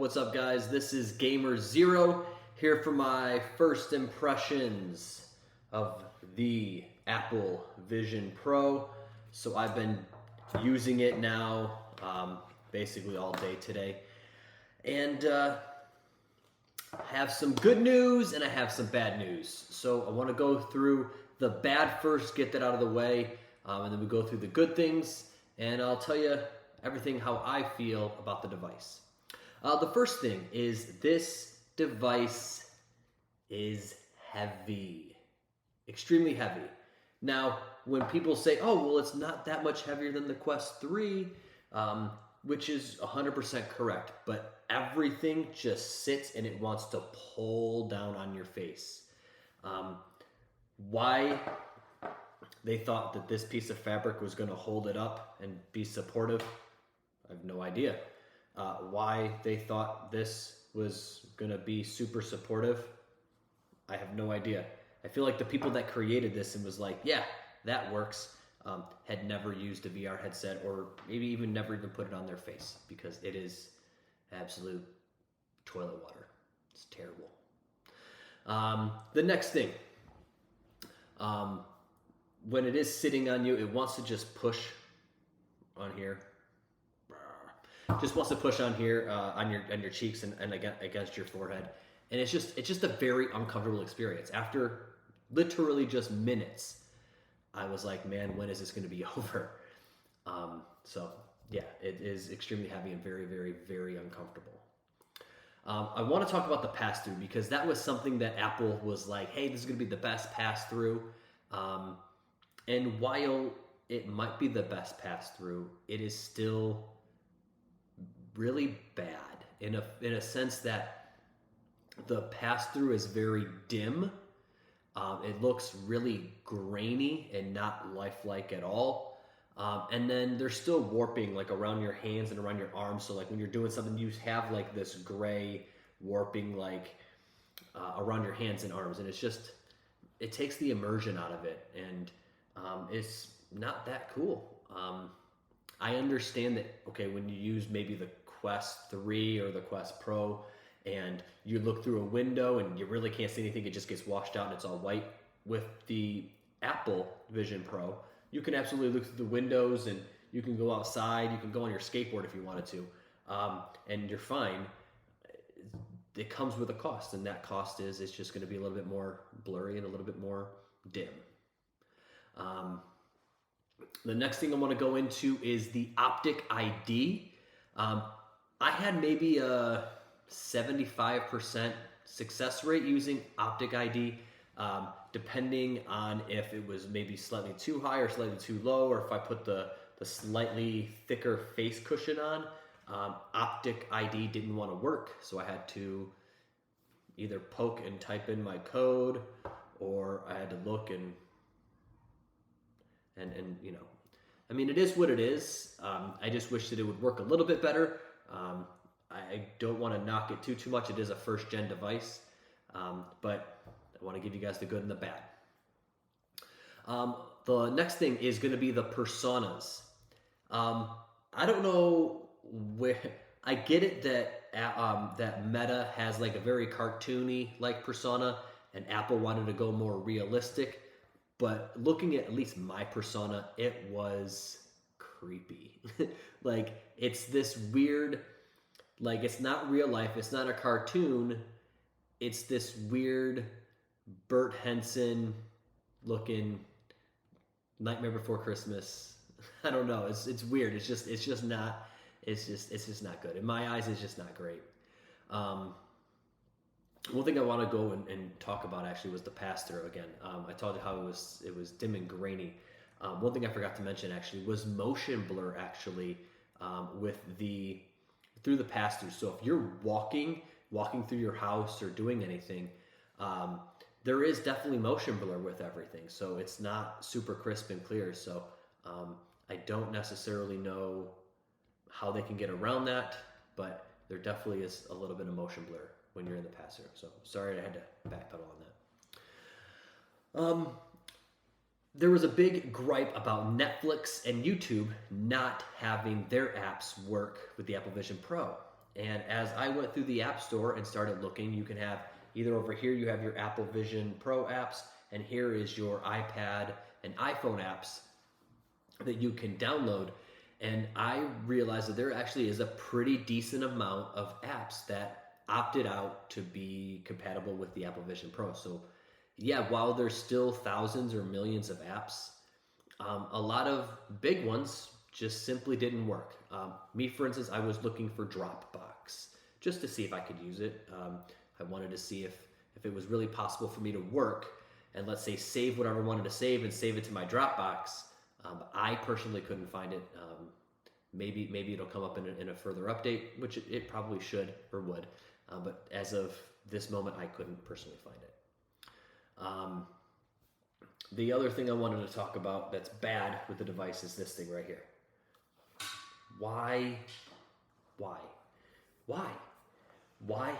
What's up, guys? This is Gamer Zero here for my first impressions of the Apple Vision Pro. So I've been using it now basically all day today, and have some good news and I have some bad news. So I want to go through the bad first, get that out of the way, and then we go through the good things, and I'll tell you everything how I feel about the device. The first thing is this device is heavy, extremely heavy. Now, when people say, oh, well, it's not that much heavier than the Quest 3, which is 100% correct, but everything just sits and it wants to pull down on your face. Why they thought that this piece of fabric was going to hold it up and be supportive, I have no idea. Why they thought this was going to be super supportive, I have no idea. I feel like the people that created this and was like, yeah, that works, had never used a VR headset, or maybe even never even put it on their face, because it is absolute toilet water. It's terrible. The next thing, when it is sitting on you, it wants to just push on here. Just wants to push on here, on your cheeks and against your forehead, and it's just a very uncomfortable experience. After literally just minutes, I was like, man, when is this going to be over? So yeah, it is extremely heavy and very, very, very uncomfortable. I want to talk about the pass-through, because that was something that Apple was like, hey, this is going to be the best pass-through. And while it might be the best pass-through, it is still really bad in a sense that the pass-through is very dim. It looks really grainy and not lifelike at all. And then there's still warping like around your hands and around your arms. So like when you're doing something, you have like this gray warping like around your hands and arms. And it takes the immersion out of it. And it's not that cool. I understand that, okay, when you use maybe the Quest 3 or the Quest Pro, and you look through a window and you really can't see anything, it just gets washed out and it's all white. With the Apple Vision Pro, you can absolutely look through the windows and you can go outside, you can go on your skateboard if you wanted to, and you're fine. It comes with a cost, and that cost is it's just going to be a little bit more blurry and a little bit more dim. The next thing I want to go into is the Optic ID. I had maybe a 75% success rate using Optic ID, depending on if it was maybe slightly too high or slightly too low, or if I put the slightly thicker face cushion on. Optic ID didn't want to work, so I had to either poke and type in my code, or I had to look and you know, I mean, it is what it is. I just wish that it would work a little bit better. I don't want to knock it too much. It is a first-gen device, but I want to give you guys the good and the bad. The next thing is going to be the personas. I don't know where. I get it that that Meta has like a very cartoony like persona, and Apple wanted to go more realistic. But looking at least my persona, it was creepy. Like, it's this weird, like, it's not real life, it's not a cartoon, it's this weird Bert Henson looking Nightmare Before Christmas. I don't know, it's weird. It's just not good. In my eyes, it's just not great. One thing I want to go and talk about actually was the pass-through again. I told you how it was dim and grainy. One thing I forgot to mention actually was motion blur actually through the pass-through. So if you're walking through your house or doing anything, there is definitely motion blur with everything. So it's not super crisp and clear. So I don't necessarily know how they can get around that, but there definitely is a little bit of motion blur when you're in the pass-through. So sorry I had to backpedal on that. There was a big gripe about Netflix and YouTube not having their apps work with the Apple Vision Pro. And as I went through the App Store and started looking, you can have either over here, you have your Apple Vision Pro apps, and here is your iPad and iPhone apps that you can download. And I realized that there actually is a pretty decent amount of apps that opted out to be compatible with the Apple Vision Pro. So yeah, while there's still thousands or millions of apps, a lot of big ones just simply didn't work. Me, for instance, I was looking for Dropbox just to see if I could use it. I wanted to see if it was really possible for me to work and, let's say, save whatever I wanted to save and save it to my Dropbox. I personally couldn't find it. Maybe it'll come up in a further update, which it probably should or would. But as of this moment, I couldn't personally find it. The other thing I wanted to talk about that's bad with the device is this thing right here. Why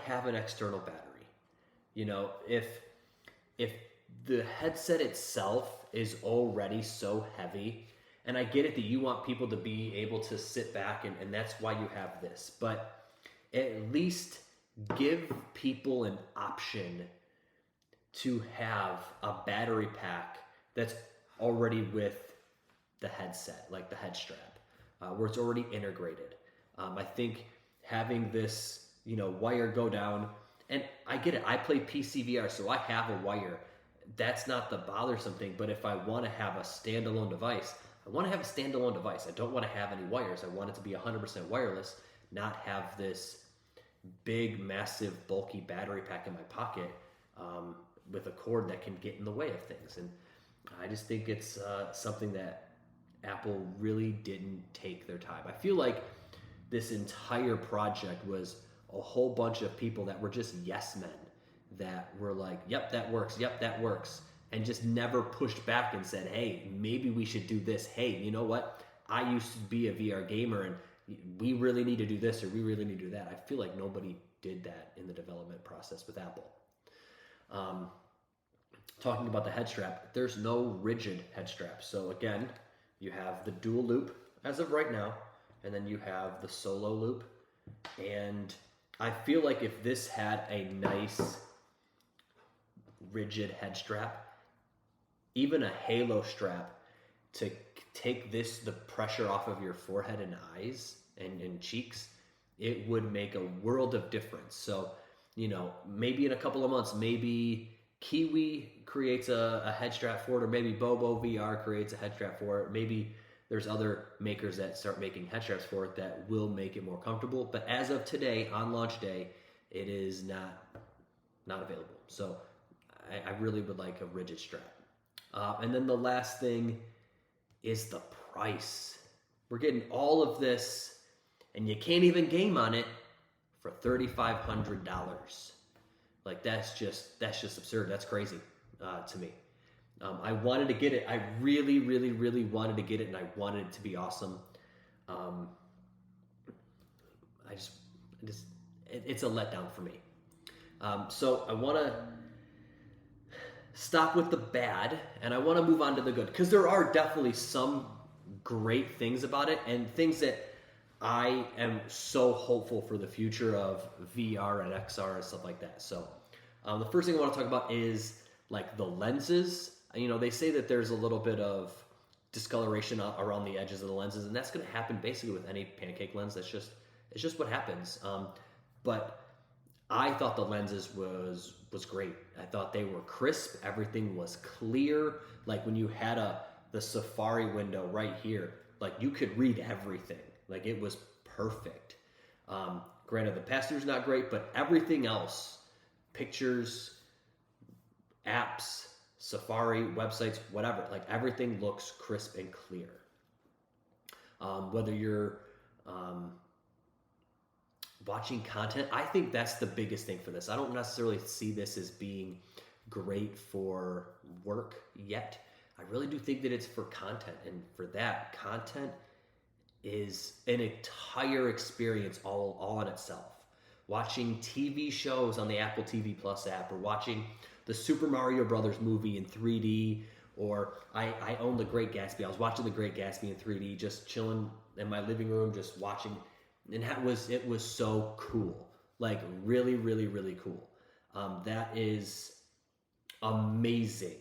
have an external battery? You know, if the headset itself is already so heavy, and I get it that you want people to be able to sit back and that's why you have this, but at least give people an option to have a battery pack that's already with the headset, like the head strap, where it's already integrated. I think having this, wire go down, and I get it, I play PCVR, so I have a wire. That's not the bothersome thing, but if I want to have a standalone device, I want to have a standalone device. I don't want to have any wires. I want it to be 100% wireless, not have this big, massive, bulky battery pack in my pocket with a cord that can get in the way of things. And I just think it's something that Apple really didn't take their time. I feel like this entire project was a whole bunch of people that were just yes men that were like, yep, that works. Yep, that works. And just never pushed back and said, hey, maybe we should do this. Hey, you know what? I used to be a VR gamer and we really need to do this or we really need to do that. I feel like nobody did that in the development process with Apple. Talking about the head strap, there's no rigid head strap. So again, you have the dual loop as of right now, and then you have the solo loop. And I feel like if this had a nice rigid head strap, even a halo strap to take the pressure off of your forehead and eyes and cheeks, it would make a world of difference. So, maybe in a couple of months, maybe Kiwi creates a head strap for it, or maybe Bobo VR creates a head strap for it. Maybe there's other makers that start making head straps for it that will make it more comfortable. But as of today, on launch day, it is not available. So I really would like a rigid strap. And then the last thing is the price. We're getting all of this, and you can't even game on it for $3,500. Like that's just absurd. That's crazy to me. I wanted to get it. I really, really, really wanted to get it, and I wanted it to be awesome. It's a letdown for me. So I want to stop with the bad, and I want to move on to the good, because there are definitely some great things about it, and things that I am so hopeful for the future of VR and XR and stuff like that. So the first thing I want to talk about is like the lenses. They say that there's a little bit of discoloration around the edges of the lenses, and that's going to happen basically with any pancake lens. It's just what happens. But I thought the lenses was great. I thought they were crisp. Everything was clear. Like when you had the Safari window right here, like you could read everything. Like it was perfect. Granted, the pass-through's not great, but everything else, pictures, apps, Safari, websites, whatever, like everything looks crisp and clear. Whether you're watching content, I think that's the biggest thing for this. I don't necessarily see this as being great for work yet. I really do think that it's for content, and for that, content is an entire experience all in itself. Watching TV shows on the Apple TV Plus app, or watching the Super Mario Brothers movie in 3D, or I own The Great Gatsby. I was watching The Great Gatsby in 3D, just chilling in my living room, just watching and it was so cool, like really, really, really cool. That is amazing.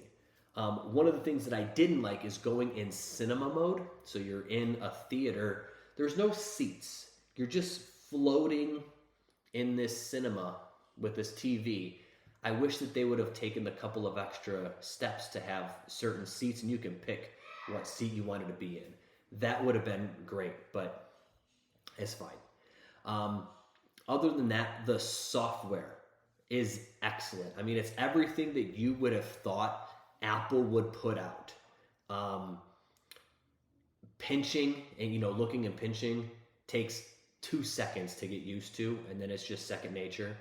One of the things that I didn't like is going in cinema mode. So you're in a theater. There's no seats. You're just floating in this cinema with this TV. I wish that they would have taken a couple of extra steps to have certain seats, and you can pick what seat you wanted to be in. That would have been great, but it's fine. Other than that, the software is excellent. I mean, it's everything that you would have thought Apple would put out. Pinching and, looking and pinching takes 2 seconds to get used to, and then it's just second nature.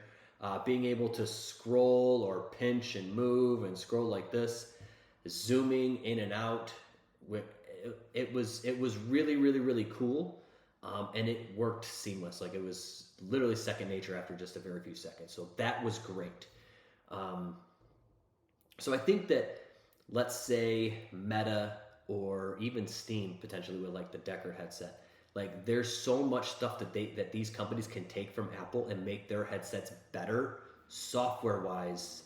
Being able to scroll or pinch and move and scroll like this, zooming in and out, it was really, really, really cool. And it worked seamless. Like, it was literally second nature after just a very few seconds. So that was great. So I think that, let's say Meta or even Steam potentially with like the Decker headset, like there's so much stuff that these companies can take from Apple and make their headsets better software wise,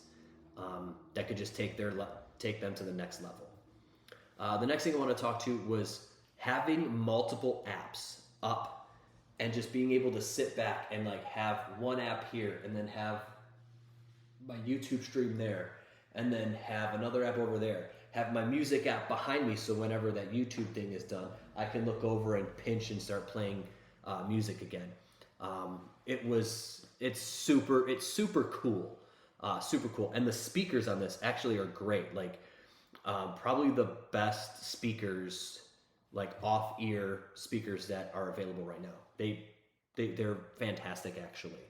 that could just take them to the next level. The next thing I want to talk to was having multiple apps up and just being able to sit back and like have one app here and then have my YouTube stream there and then have another app over there, have my music app behind me, so whenever that YouTube thing is done, I can look over and pinch and start playing music again. It's super cool, super cool. And the speakers on this actually are great. Like, probably the best speakers, like off-ear speakers that are available right now. They're fantastic, actually.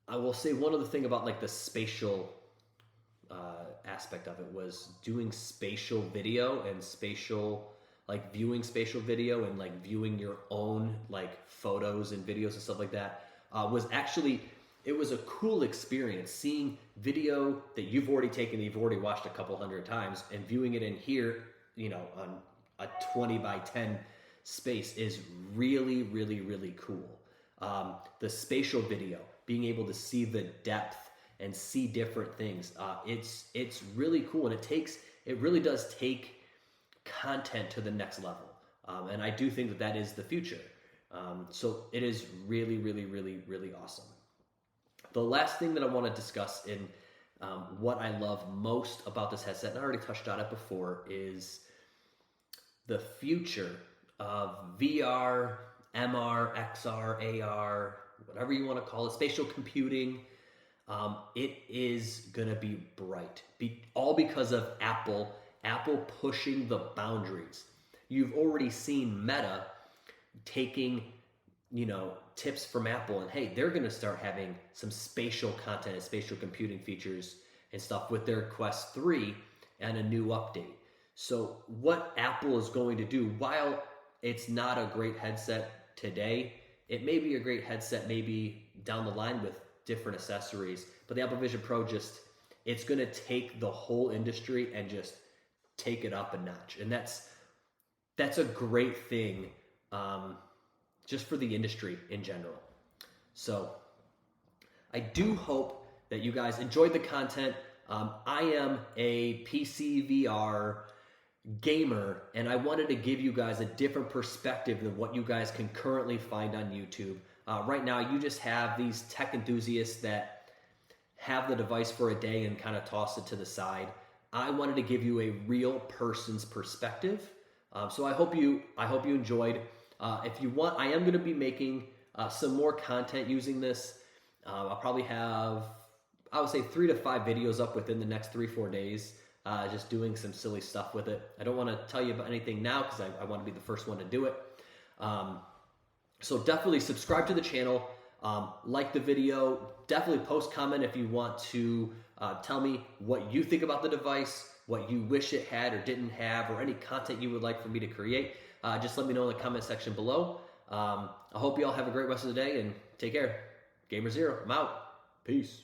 I will say one other thing about like the spatial aspect of it was doing spatial video and viewing spatial video and like viewing your own like photos and videos and stuff like that. It was a cool experience seeing video that you've already taken, that you've already watched a couple hundred times, and viewing it in here, on a 20 by 10 space is really, really, really cool. The spatial video, being able to see the depth and see different things, it's really cool, and it really does take content to the next level. And I do think that is the future. So it is really, really, really, really awesome. The last thing that I want to discuss in what I love most about this headset, and I already touched on it before, is the future of VR, MR, XR, AR, whatever you want to call it, spatial computing. It is going to be bright, all because of Apple pushing the boundaries. You've already seen Meta taking, tips from Apple, and hey, they're going to start having some spatial content and spatial computing features and stuff with their Quest 3 and a new update. So what Apple is going to do, while it's not a great headset today, it may be a great headset maybe down the line with different accessories, but the Apple Vision Pro it's going to take the whole industry and just take it up a notch. And that's a great thing, just for the industry in general. So I do hope that you guys enjoyed the content. I am a PC VR gamer, and I wanted to give you guys a different perspective than what you guys can currently find on YouTube. Right now, you just have these tech enthusiasts that have the device for a day and kind of toss it to the side. I wanted to give you a real person's perspective. So I hope you enjoyed. If you want, I am going to be making some more content using this. I'll probably have, I would say, 3 to 5 videos up within the next 3-4 days, just doing some silly stuff with it. I don't want to tell you about anything now because I want to be the first one to do it. So definitely subscribe to the channel, like the video, definitely post comment if you want to tell me what you think about the device, what you wish it had or didn't have, or any content you would like for me to create. Just let me know in the comment section below. I hope you all have a great rest of the day, and take care. Gamer Zero, I'm out. Peace.